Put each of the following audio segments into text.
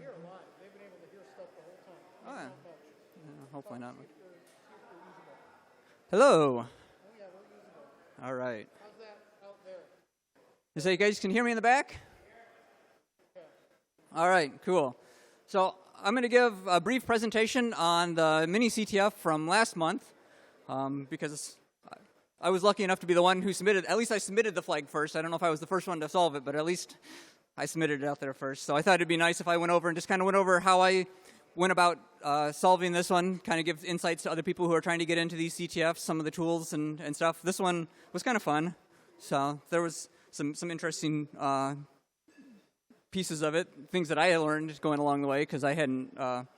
hear a lot. They've been able to hear stuff the whole time. Oh, yeah. Not much. Hopefully not. See if they're usable. Hello. Oh, yeah, we're usable. All right. How's that out there? So you guys can hear me in the back? Okay. All right, cool. So I'm going to give a brief presentation on the mini-CTF from last month because I was lucky enough to be the one who submitted. At least I submitted the flag first. I don't know if I was the first one to solve it, but at least I submitted it out there first. So I thought it'd be nice if I went over and just kind of went over how I went about solving this one, kind of give insights to other people who are trying to get into these CTFs, some of the tools and stuff. This one was kind of fun. So there was some interesting pieces of it, things that I had learned going along the way because I hadn't run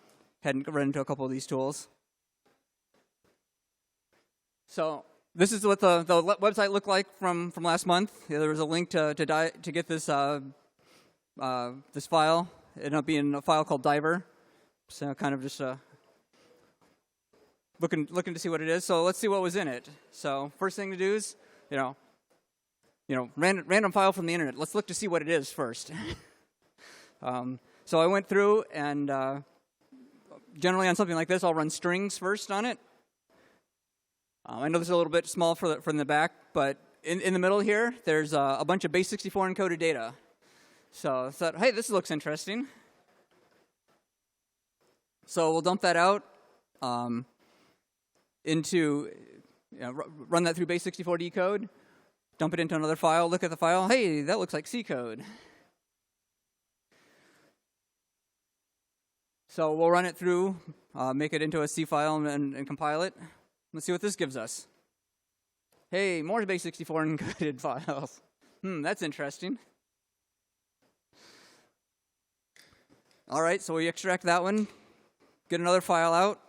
into a couple of these tools. So this is what the website looked like from last month. Yeah, there was a link to get this this file. It ended up being a file called Diver. So kind of just looking to see what it is. So let's see what was in it. So first thing to do is, random file from the internet. Let's look to see what it is first. So I went through and generally on something like this, I'll run strings first on it. I know this is a little bit small from the back, but in the middle here, there's a bunch of base64 encoded data. So I thought, hey, this looks interesting. So we'll dump that out into, run that through base64 decode, dump it into another file, look at the file. Hey, that looks like C code. So we'll run it through, make it into a C file and compile it. Let's see what this gives us. Hey, more base64 encoded files. That's interesting. All right, so we extract that one. Get another file out.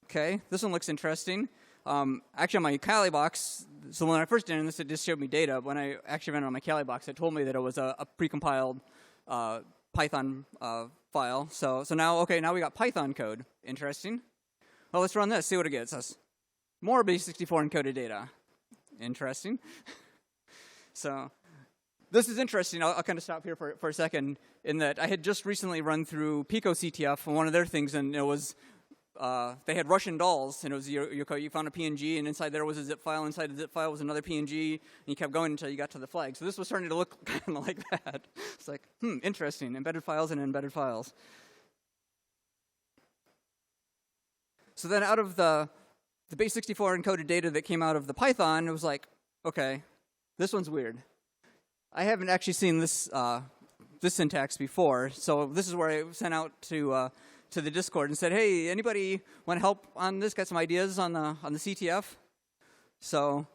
Okay, this one looks interesting. Actually, on my Kali box, so when I first did this, it just showed me data. When I actually ran it on my Kali box, it told me that it was a precompiled Python file. So now we got Python code. Interesting. Well, let's run this, see what it gets us. More base64 encoded data. Interesting. So this is interesting. I'll kind of stop here for a second in that I had just recently run through Pico-CTF on one of their things, and it was they had Russian dolls, and it was you found a PNG, and inside there was a zip file. Inside the zip file was another PNG, and you kept going until you got to the flag. So this was starting to look kind of like that. It's like, interesting. Embedded files and embedded files. So then out of the base64 encoded data that came out of the Python, it was like, okay, this one's weird. I haven't actually seen this this syntax before, so this is where I sent out to the Discord and said, hey, anybody want to help on this? Got some ideas on the CTF? So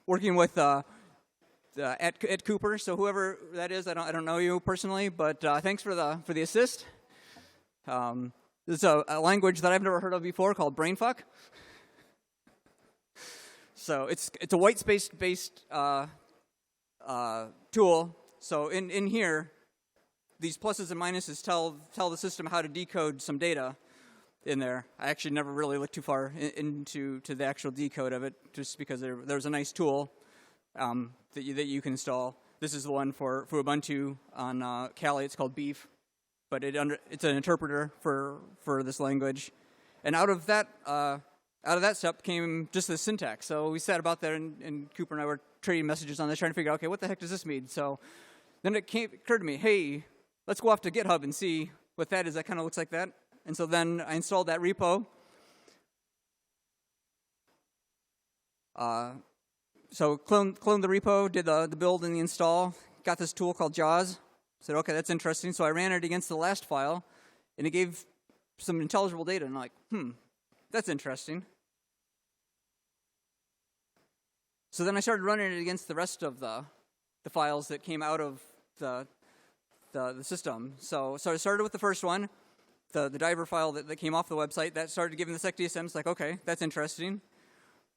working with at Cooper, so whoever that is, I don't know you personally, but thanks for the assist. This is a language that I've never heard of before called brainfuck. So it's a white space based tool. So in here, these pluses and minuses tell the system how to decode some data in there. I actually never really looked too far into the actual decode of it, just because there's a nice tool that you can install. This is the one for Ubuntu on Kali. It's called Beef, but it's an interpreter for this language. And out of that step came just the syntax. So we sat about there, and Cooper and I were trading messages on this, trying to figure out, okay, what the heck does this mean? So then it occurred to me, hey, let's go off to GitHub and see what that is. That kind of looks like that. And so then I installed that repo. So cloned the repo, did the build and the install, got this tool called JAWS. Said, okay, that's interesting. So I ran it against the last file, and it gave some intelligible data. And I'm like, that's interesting. So then I started running it against the rest of the files that came out of the system. So I started with the first one, the diver file that came off the website. That started giving the SecDSM. It's like, okay, that's interesting.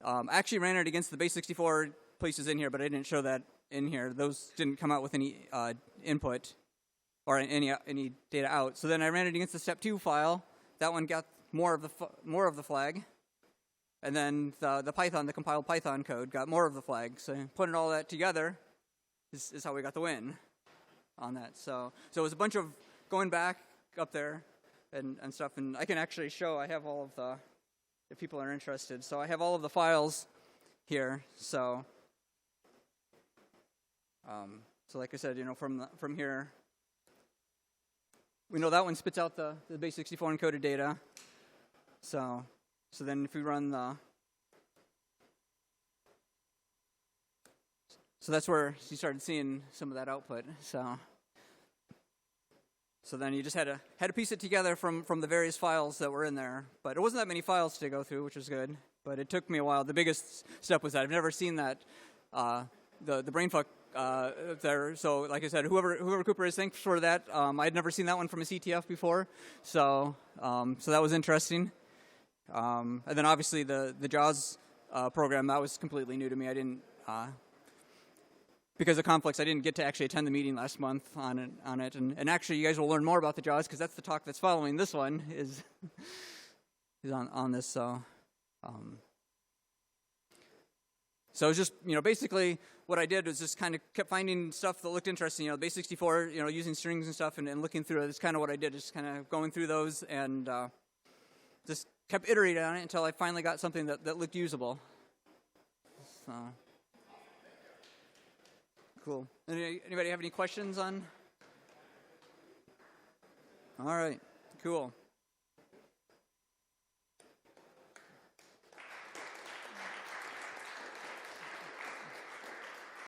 I actually ran it against the base64 places in here, but I didn't show that in here. Those didn't come out with any input or any data out. So then I ran it against the step 2 file. That one got more of the flag. And then the compiled Python code got more of the flag. So putting all that together is how we got the win on that. So it was a bunch of going back up there and stuff, and I can actually show, I have all of the, if people are interested, so I have all of the files here, so like I said, from here, we know that one spits out the base64 encoded data, so then if we run so that's where you started seeing some of that output, so then you just had to piece it together from the various files that were in there. But it wasn't that many files to go through, which was good. But it took me a while. The biggest step was that I've never seen that, the brainfuck there. So like I said, whoever Cooper is, thanks for that. I'd never seen that one from a CTF before. So that was interesting. And then obviously the JAWS program, that was completely new to me. I didn't... because of conflicts, I didn't get to actually attend the meeting last month on it. And actually, you guys will learn more about the JAWS because that's the talk that's following this one is on this. So it was just, basically what I did was just kind of kept finding stuff that looked interesting. Base64, using strings and stuff and looking through it. That's kind of what I did, just kind of going through those and just kept iterating on it until I finally got something that looked usable. So... Cool. Anybody have any questions on? All right. Cool.